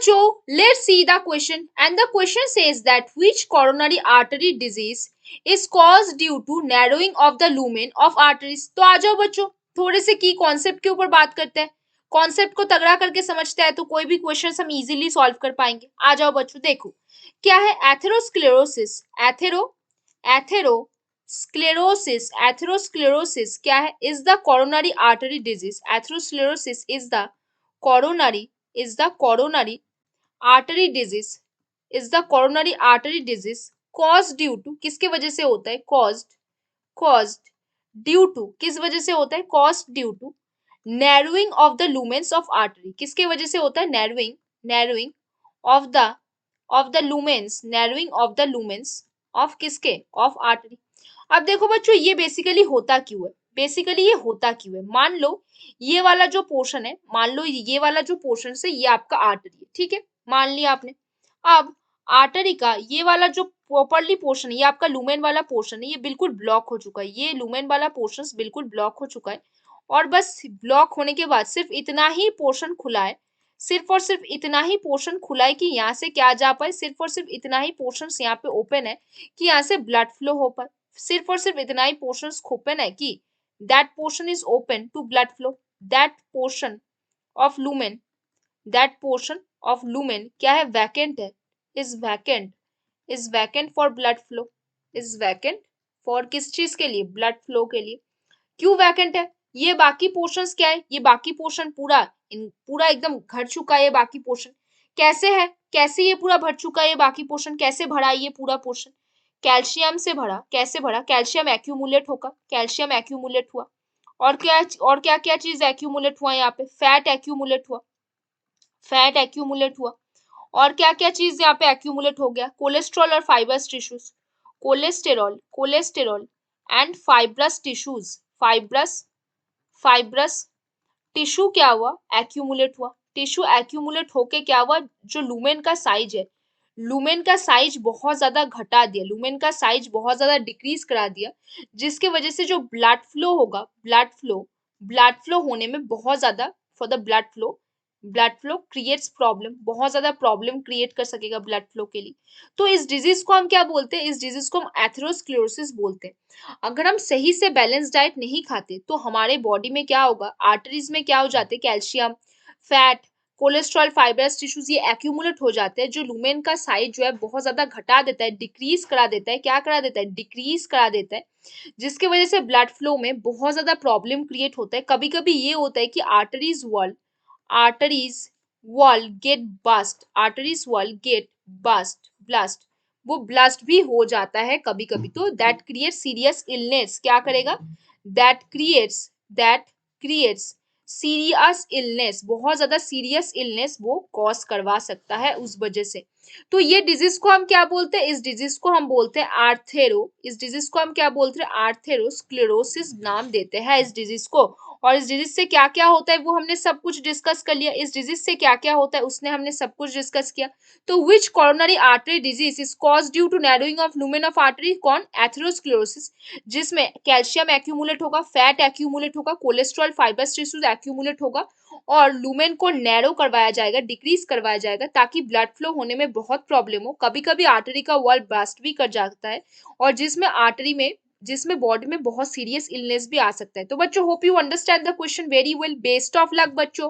बच्चों, let's see the question and the question says that which coronary artery disease is caused due to narrowing of the lumen of arteries। तो आ जाओ बच्चों, थोड़े से की concept के ऊपर बात करते हैं। कॉन्सेप्ट को तगड़ा करके समझते हैं तो कोई भी क्वेश्चन हम इजीली सॉल्व कर पाएंगे। आ जाओ बच्चों, देखो क्या है एथेरोस्क्लेरोसिस। एथेरोस्क्लेरोसिस क्या है? Is the coronary artery disease. Atherosclerosis is the coronary artery disease is the coronary artery disease caused due to, किसके वजह से होता है? caused due to, किस वजह से होता है? caused due to narrowing of the lumens of artery। किसके वजह से होता है? narrowing of the lumens of किसके? of artery। अब देखो बच्चों, ये बेसिकली होता क्यों है? मान लो ये वाला जो पोर्शन है, से ये आपका आर्टरी है, ठीक है, मान लिया आपने। अब आर्टरी का ये वाला जो प्रॉपरली पोर्शन है, ये आपका लूमेन वाला पोर्शन है, ये बिल्कुल ब्लॉक हो चुका है। ये लूमेन वाला पोर्शन बिल्कुल ब्लॉक हो चुका है और बस ब्लॉक होने के बाद सिर्फ इतना ही पोर्शन खुला है, सिर्फ और सिर्फ इतना ही पोर्शन खुला है कि यहाँ से क्या जा पाए, सिर्फ और सिर्फ इतना ही पोर्शन यहाँ पे ओपन है कि यहाँ से ब्लड फ्लो हो पाए, सिर्फ और सिर्फ इतना ही पोर्शन ओपन है कि that portion is open to blood flow. That portion of lumen क्या है? वैकेंट है, is vacant for blood flow, is vacant for किस चीज के लिए? ब्लड फ्लो के लिए। क्यों वैकेंट है? ये बाकी पोर्शंस क्या है? ये बाकी पोर्शन पूरा एकदम भर चुका है। ये बाकी पोर्शन कैसे है? कैसे ये पूरा भर चुका है? ये बाकी पोर्शन कैसे भरा है? ये पूरा पोर्शन कैल्शियम से भरा। कैसे भरा? कैल्शियम एक्यूमुलेट होगा, कैल्शियम एक्यूमुलेट हुआ। और क्या क्या चीज एक्यूमुलेट हुआ? यहाँ पे फैट एक्यूमुलेट हुआ। और क्या क्या चीज यहाँ पे एक्यूमुलेट हो गया? कोलेस्ट्रॉल और fibrous tissues, cholesterol and fibrous tissues, fibrous tissue क्या हुआ? एक्यूमुलेट हुआ। टिश्यू एक्यूमुलेट होके क्या हुआ? जो लूमेन का साइज है, लूमेन का साइज बहुत ज्यादा घटा दिया, लूमेन का साइज बहुत ज्यादा डिक्रीज करा दिया, जिसके वजह से जो ब्लड फ्लो होगा, ब्लड फ्लो होने में बहुत ज्यादा for the blood flow creates problem, बहुत ज्यादा प्रॉब्लम क्रिएट कर सकेगा ब्लड फ्लो के लिए। तो इस डिजीज को हम क्या बोलते हैं? इस डिजीज को हम एथेरोस्क्लेरोसिस बोलते हैं। अगर हम सही से बैलेंस डाइट नहीं खाते तो हमारे बॉडी में क्या होगा? आर्टरीज में क्या हो जाते हैं? Calcium, fat, cholesterol, fibrous tissues ये एक्यूमुलेट हो जाते हैं, जो लूमेन का साइज जो है बहुत ज्यादा घटा देता है, डिक्रीज करा देता है। क्या करा देता है? डिक्रीज करा देता है, जिसकी वजह से ब्लड फ्लो में बहुत ज्यादा प्रॉब्लम क्रिएट होता है। कभी कभी ये होता है कि arteries wall get blast, वो ब्लास्ट भी हो जाता है कभी कभी। तो दैट क्रिएट्स सीरियस इलनेस। क्या करेगा? दैट क्रिएट्स सीरियस इलनेस, बहुत ज्यादा सीरियस इलनेस वो कॉज करवा सकता है उस वजह से। तो ये डिजीज को हम क्या बोलते हैं? इस डिजीज को हम बोलते हैं आर्थेरोस्क्लेरोसिस नाम देते हैं इस डिजीज को। और इस डिजीज से क्या क्या होता है वो हमने सब कुछ डिस्कस कर लिया। इस डिजीज से क्या क्या होता है उसने हमने सब कुछ डिस्कस किया। तो which coronary artery disease is cause due to narrowing of lumen of artery? कौन? एथेरोस्क्लेरोसिस, जिसमें कैल्शियम एक्यूमुलेट होगा, फैट एक्यूमुलेट होगा, कोलेस्ट्रॉल, फाइब्रस टिश्यूज एक्यूमुलेट होगा और लूमेन को नैरो करवाया जाएगा, डिक्रीज करवाया जाएगा, ताकि ब्लड फ्लो होने में बहुत प्रॉब्लम हो। कभी कभी आर्टरी का वॉल बर्स्ट भी कर जाता है और जिसमें बॉडी में बहुत सीरियस इलनेस भी आ सकता है। तो बच्चों, hope you understand the question very well. Best of luck बच्चों।